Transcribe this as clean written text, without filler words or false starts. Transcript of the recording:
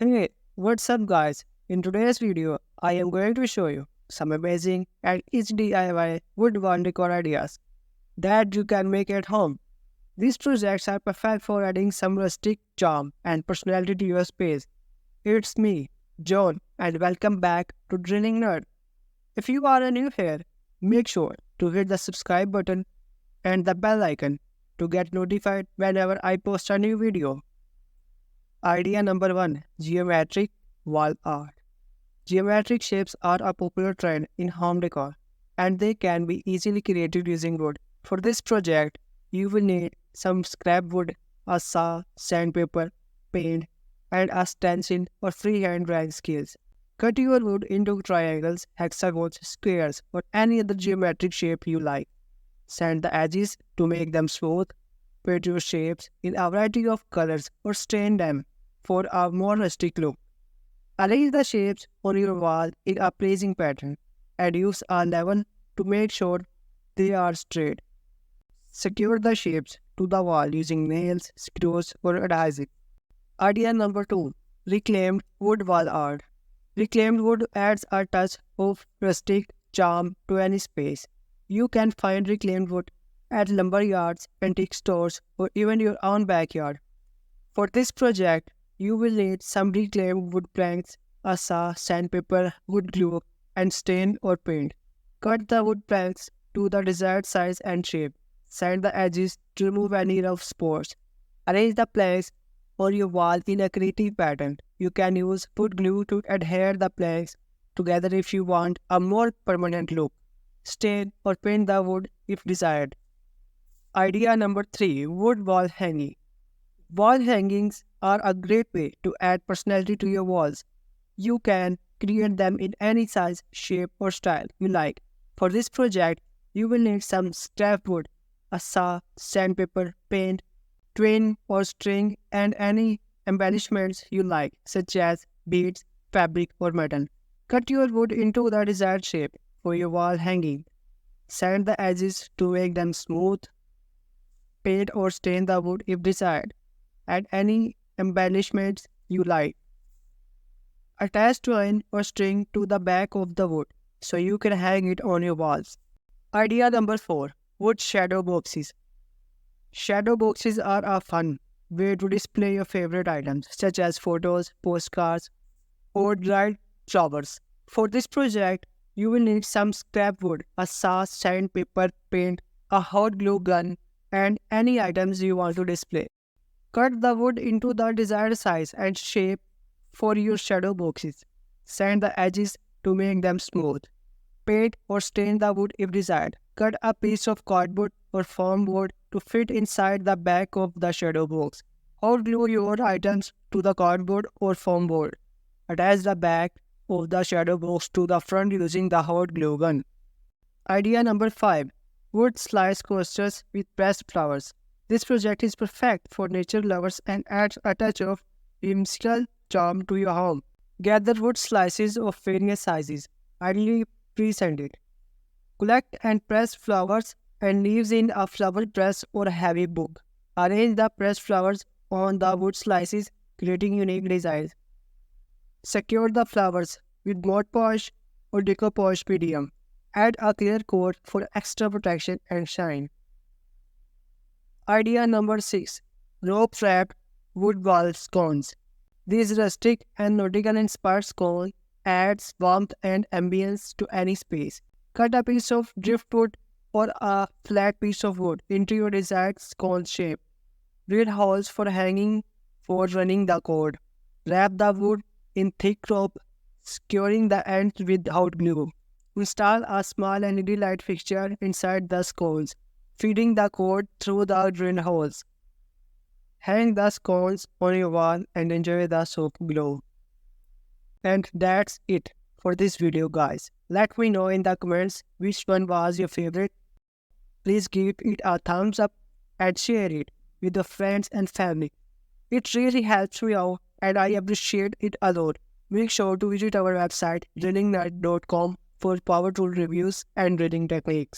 Hey, what's up guys? In today's video, I am going to show you some amazing and easy DIY wood decor ideas that you can make at home. These projects are perfect for adding some rustic charm and personality to your space. It's me, John, and welcome back to Drilling Nerd. If you are new here, make sure to hit the subscribe button and the bell icon to get notified whenever I post a new video. Idea number 1, geometric wall art. Geometric shapes are a popular trend in home decor, and they can be easily created using wood. For this project, you will need some scrap wood, a saw, sandpaper, paint, and a stencil or freehand drawing skills. Cut your wood into triangles, hexagons, squares, or any other geometric shape you like. Sand the edges to make them smooth. Paint your shapes in a variety of colors or stain them for a more rustic look. Arrange the shapes on your wall in a pleasing pattern and use a level to make sure they are straight. Secure the shapes to the wall using nails, screws, or adhesive. Idea number 2, reclaimed wood wall art. Reclaimed wood adds a touch of rustic charm to any space. You can find reclaimed wood at lumber yards, antique stores, or even your own backyard. For this project, you will need some reclaimed wood planks, a saw, sandpaper, wood glue, and stain or paint. Cut the wood planks to the desired size and shape. Sand the edges to remove any rough spots. Arrange the planks on your wall in a creative pattern. You can use wood glue to adhere the planks together if you want a more permanent look. Stain or paint the wood if desired. Idea number 3, wood wall hanging. Wall hangings are a great way to add personality to your walls. You can create them in any size, shape, or style you like. For this project, you will need some scrap wood, a saw, sandpaper, paint, twine or string, and any embellishments you like, such as beads, fabric, or metal. Cut your wood into the desired shape for your wall hanging. Sand the edges to make them smooth. Paint or stain the wood if desired. Add any embellishments you like. Attach twine or string to the back of the wood so you can hang it on your walls. Idea number 4, wood shadow boxes. Shadow boxes are a fun way to display your favorite items such as photos, postcards, or dried flowers. For this project, you will need some scrap wood, a saw, sandpaper, paint, a hot glue gun, and any items you want to display. Cut the wood into the desired size and shape for your shadow boxes. Sand the edges to make them smooth. Paint or stain the wood if desired. Cut a piece of cardboard or foam board to fit inside the back of the shadow box. Hot glue your items to the cardboard or foam board. Attach the back of the shadow box to the front using the hot glue gun. Idea number 5, wood slice coasters with pressed flowers. This project is perfect for nature lovers and adds a touch of whimsical charm to your home. Gather wood slices of various sizes, ideally pre-scented. Collect and press flowers and leaves in a flower press or a heavy book. Arrange the pressed flowers on the wood slices, creating unique designs. Secure the flowers with Mod Podge or Decor medium. Add a clear coat for extra protection and shine. Idea number 6, rope-wrapped wood wall scones. These rustic and nautical inspired scones adds warmth and ambience to any space. Cut a piece of driftwood or a flat piece of wood into your desired scone shape. Drill holes for hanging for running the cord. Wrap the wood in thick rope, securing the ends with hot glue. Install a small LED light fixture inside the scones, feeding the cord through the drill holes. Hang the scones on your wall and enjoy the soft glow. And that's it for this video guys. Let me know in the comments which one was your favorite. Please give it a thumbs up and share it with your friends and family. It really helps me out and I appreciate it a lot. Make sure to visit our website drillingnerd.com for power tool reviews and drilling techniques.